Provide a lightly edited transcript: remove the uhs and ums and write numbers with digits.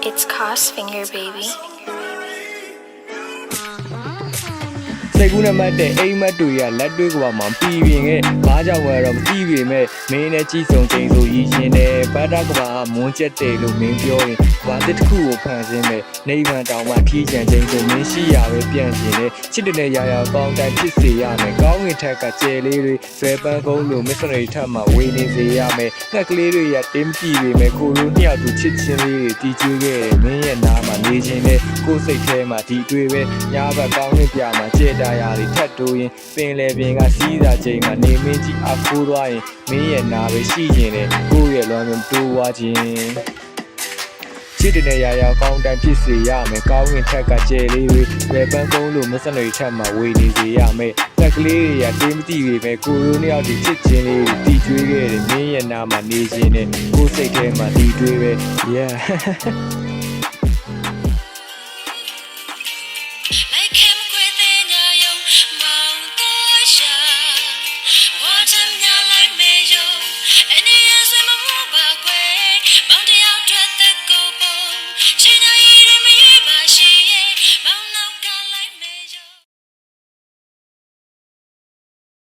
It's Crossfinger, baby. စိတ်ကူးနဲ့မှတ်တဲ့အိမ်မက်တွေကလက်တွေကပါမှပြီးပြင်ခဲ့ဘာကြောင့်လဲတော့မသိပေမဲ့မင်းနဲ့ကြည်စုံချိန်ဆိုရည်ရှင်တယ်ဘတ်တာကဘာမွန်းကျက်တယ်လို့မင်းပြောရင်ဘာတစ်ခုကိုဖန်ဆင်းမဲ့နေဗန်တောင်မှထီးချန်ချိန်ဆိုမင်းရှိရပဲပြန်ရှင်တယ်ချစ်တဲ့ရာရာကောင်းတိုင်းဖြစ်စေရမယ်ကောင်းဝင်ထက်ကကျဲလေးတွေဆွဲပန်းကုန်းလိုမစ္စရိထက်မှဝေနေစေရမယ်ငှက်ကလေးတွေရတင်းကြည့်ပေမဲ့ကိုလိုနှစ်ယောက်သူချစ်ချင်းလေးတွေတီးကျွေးခဲ့တယ်မင်းရဲ့နားမှာနေခြင်းနဲ့ကိုယ်စိတ်ထဲမှာဒီတွေ့ပဲညာဘက်ကောင်းဝင်ပြမှာကျဲတာရာတွေထပ်တိုးရင်ပင်လေပင်ကစီးစာချိန်မှာနေမင်းကြီးအဖိုးသွားရင်မင်းရဲ့နာပဲရှိခြင်းနဲ့ကိုယ့်ရဲ့လွမ်းမတိုးဝါခြင်းချစ်တဲ့ရာရာကောင်းတိုင်းဖြစ်စေရမယ်ကောင်းဝင်ထက်ကကျဲလေးတွေပဲပန်းကုန်းလိုမစနရီထက်မှာဝေနေစေရမယ်ငှက်ကလေးတွေကတင်းမတိပေမဲ့ကိုလိုနှစ်ယောက်ဒီချစ်ချင်းလေးတွေတီးကျွေးခဲ့တယ်မင်းရဲ့နာမှာနေခြင်းနဲ့ကိုယ်စိတ်ထဲမှာတီးကျွေးပဲ yeah